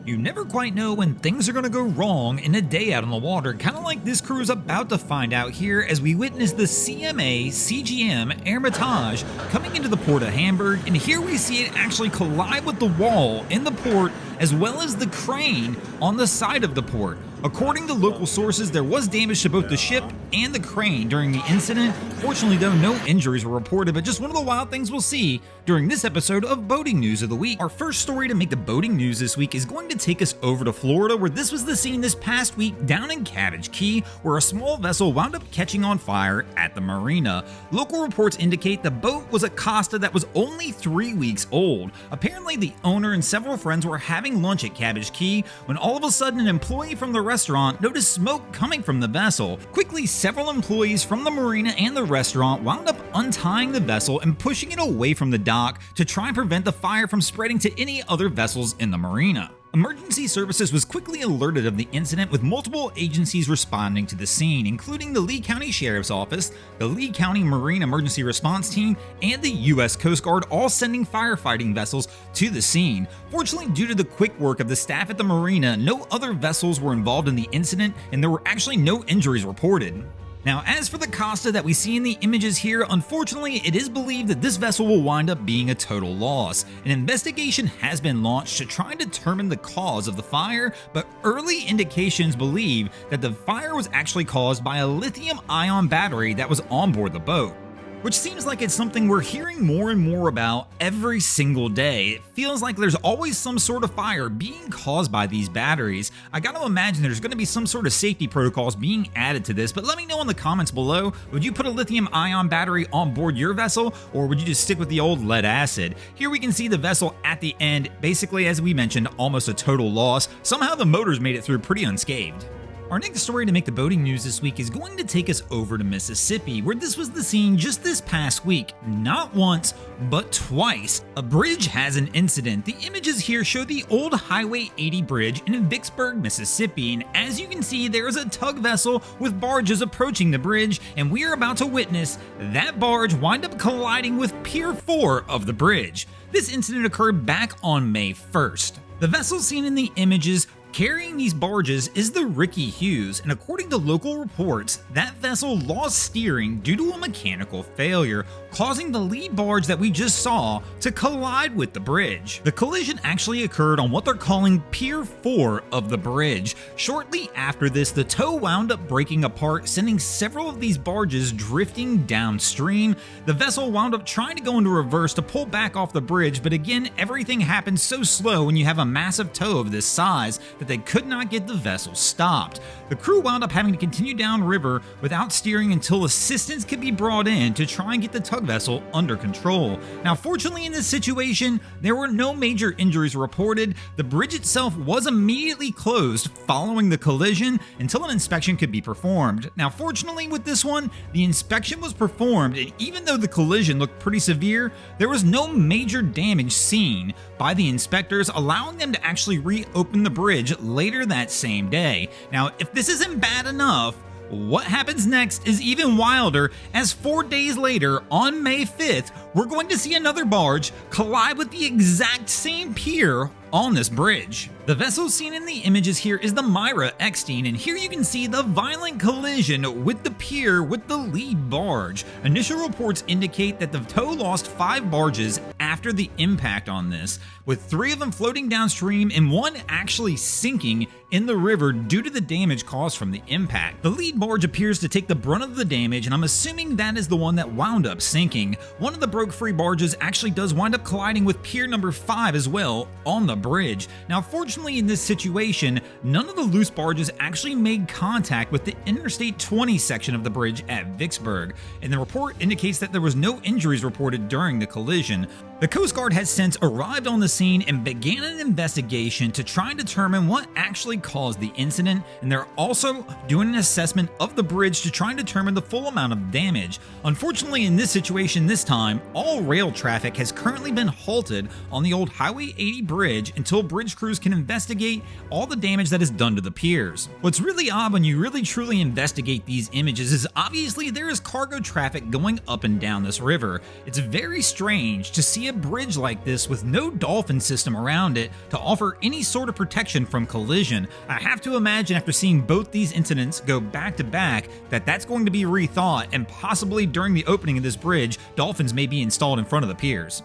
You never quite know when things are going to go wrong in a day out on the water, kind of like this crew is about to find out here as we witness the CMA CGM Hermitage coming into the port of Hamburg, and here we see it actually collide with the wall in the port as well as the crane on the side of the port. According to local sources, there was damage to both the ship and the crane during the incident. Fortunately though, no injuries were reported, but just one of the wild things we'll see during this episode of Boating News of the Week. Our first story to make the boating news this week is going to take us over to Florida, where this was the scene this past week down in Cabbage Key, where a small vessel wound up catching on fire at the marina. Local reports indicate the boat was a Costa that was only 3 weeks old. Apparently the owner and several friends were having lunch at Cabbage Key when all of a sudden an employee from the restaurant noticed smoke coming from the vessel. Quickly, several employees from the marina and the restaurant wound up untying the vessel and pushing it away from the dock to try and prevent the fire from spreading to any other vessels in the marina. Emergency services was quickly alerted of the incident, with multiple agencies responding to the scene, including the Lee County Sheriff's Office, the Lee County Marine Emergency Response Team, and the U.S. Coast Guard, all sending firefighting vessels to the scene. Fortunately, due to the quick work of the staff at the marina, no other vessels were involved in the incident, and there were actually no injuries reported. Now, as for the Costa that we see in the images here, unfortunately, it is believed that this vessel will wind up being a total loss. An investigation has been launched to try and determine the cause of the fire, but early indications believe that the fire was actually caused by a lithium-ion battery that was on board the boat, which seems like it's something we're hearing more and more about every single day. It feels like there's always some sort of fire being caused by these batteries. I gotta imagine there's gonna be some sort of safety protocols being added to this, but let me know in the comments below, would you put a lithium-ion battery on board your vessel, or would you just stick with the old lead acid? Here we can see the vessel at the end, basically, as we mentioned, almost a total loss. Somehow the motors made it through pretty unscathed. Our next story to make the boating news this week is going to take us over to Mississippi, where this was the scene just this past week. Not once, but twice. A bridge has an incident. The images here show the old Highway 80 bridge in Vicksburg, Mississippi, and as you can see, there is a tug vessel with barges approaching the bridge, and we are about to witness that barge wind up colliding with Pier 4 of the bridge. This incident occurred back on May 1st. The vessel seen in the images carrying these barges is the Ricky Hughes, and according to local reports, that vessel lost steering due to a mechanical failure, causing the lead barge that we just saw to collide with the bridge. The collision actually occurred on what they're calling Pier 4 of the bridge. Shortly after this, the tow wound up breaking apart, sending several of these barges drifting downstream. The vessel wound up trying to go into reverse to pull back off the bridge, but again, everything happens so slow when you have a massive tow of this size that they could not get the vessel stopped. The crew wound up having to continue downriver without steering until assistance could be brought in to try and get the tug vessel under control. Now, fortunately in this situation, there were no major injuries reported. The bridge itself was immediately closed following the collision until an inspection could be performed. Now, fortunately with this one, the inspection was performed, and even though the collision looked pretty severe, there was no major damage seen by the inspectors, allowing them to actually reopen the bridge later that same day. Now, if this isn't bad enough, what happens next is even wilder, as 4 days later, on May 5th, we're going to see another barge collide with the exact same pier on this bridge. The vessel seen in the images here is the Myra Eckstein, and here you can see the violent collision with the pier with the lead barge. Initial reports indicate that the tow lost 5 barges after the impact on this, with 3 of them floating downstream and 1 actually sinking in the river due to the damage caused from the impact. The lead barge appears to take the brunt of the damage, and I'm assuming that is the one that wound up sinking. One of the broke-free barges actually does wind up colliding with pier number 5 as well on the bridge. Now, fortunately in this situation, none of the loose barges actually made contact with the Interstate 20 section of the bridge at Vicksburg, and the report indicates that there was no injuries reported during the collision. The Coast Guard has since arrived on the scene and began an investigation to try and determine what actually caused the incident, and they're also doing an assessment of the bridge to try and determine the full amount of damage. Unfortunately in this situation this time, all rail traffic has currently been halted on the old Highway 80 bridge until bridge crews can investigate all the damage that is done to the piers. What's really odd when you really truly investigate these images is obviously there is cargo traffic going up and down this river. It's very strange to see a bridge like this with no dolphin system around it to offer any sort of protection from collision. I have to imagine after seeing both these incidents go back to back that that's going to be rethought, and possibly during the opening of this bridge, dolphins may be installed in front of the piers.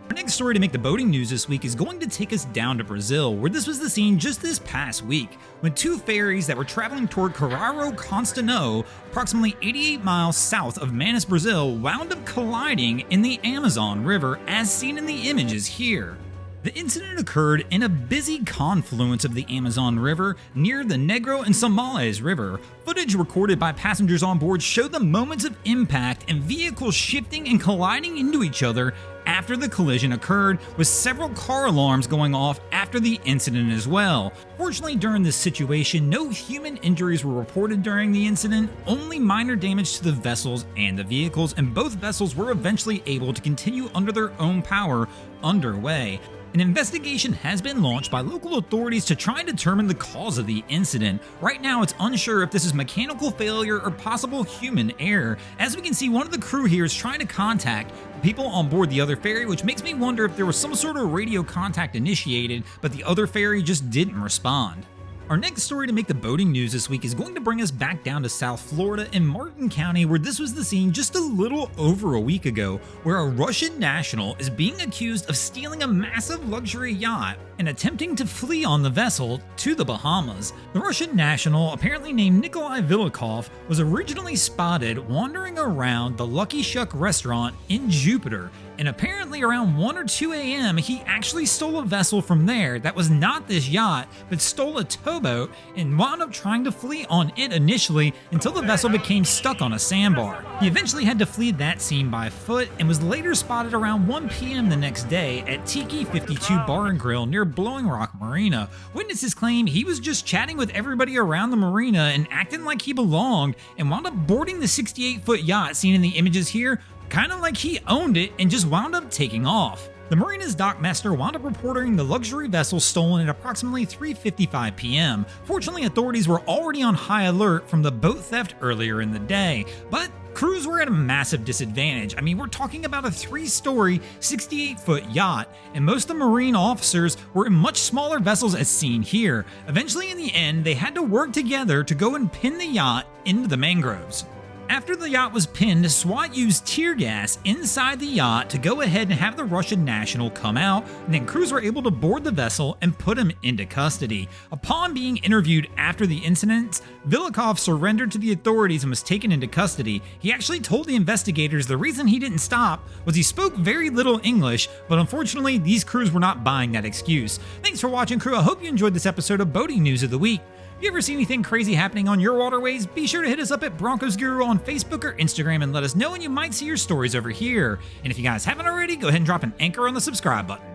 Our next story to make the boating news this week is going to take us down to Brazil, where this was the scene just this past week, when two ferries that were traveling toward Carraro Constantino, approximately 88 miles south of Manaus, Brazil, wound up colliding in the Amazon River, as seen in the images here. The incident occurred in a busy confluence of the Amazon River near the Negro and Somalis River. Footage recorded by passengers on board showed the moments of impact and vehicles shifting and colliding into each other after the collision occurred, with several car alarms going off after the incident as well. Fortunately, during this situation, no human injuries were reported during the incident, only minor damage to the vessels and the vehicles, and both vessels were eventually able to continue under their own power underway. An investigation has been launched by local authorities to try and determine the cause of the incident. Right now, it's unsure if this is mechanical failure or possible human error. As we can see, one of the crew here is trying to contact people on board the other ferry, which makes me wonder if there was some sort of radio contact initiated, but the other ferry just didn't respond. Our next story to make the boating news this week is going to bring us back down to South Florida in Martin County, where this was the scene just a little over a week ago, where a Russian national is being accused of stealing a massive luxury yacht and attempting to flee on the vessel to the Bahamas. The Russian national, apparently named Nikolai Vilikov, was originally spotted wandering around the Lucky Shuck restaurant in Jupiter, and apparently around 1 or 2 a.m. he actually stole a vessel from there that was not this yacht, but stole a towboat and wound up trying to flee on it initially until the vessel became stuck on a sandbar. He eventually had to flee that scene by foot and was later spotted around 1 p.m. the next day at Tiki 52 Bar and Grill near Blowing Rock Marina. Witnesses claim he was just chatting with everybody around the marina and acting like he belonged, and wound up boarding the 68-foot yacht seen in the images here, kind of like he owned it, and just wound up taking off. The marina's dockmaster wound up reporting the luxury vessel stolen at approximately 3:55 p.m. Fortunately, authorities were already on high alert from the boat theft earlier in the day, but crews were at a massive disadvantage. I mean, we're talking about a 3-story, 68-foot yacht, and most of the marine officers were in much smaller vessels as seen here. Eventually, in the end, they had to work together to go and pin the yacht into the mangroves. After the yacht was pinned, SWAT used tear gas inside the yacht to go ahead and have the Russian national come out, and then crews were able to board the vessel and put him into custody. Upon being interviewed after the incident, Vilikov surrendered to the authorities and was taken into custody. He actually told the investigators the reason he didn't stop was he spoke very little English, but unfortunately these crews were not buying that excuse. Thanks for watching, crew. I hope you enjoyed this episode of Boating News of the Week. If you ever see anything crazy happening on your waterways, be sure to hit us up at Broncos Guru on Facebook or Instagram and let us know, and you might see your stories over here. And if you guys haven't already, go ahead and drop an anchor on the subscribe button.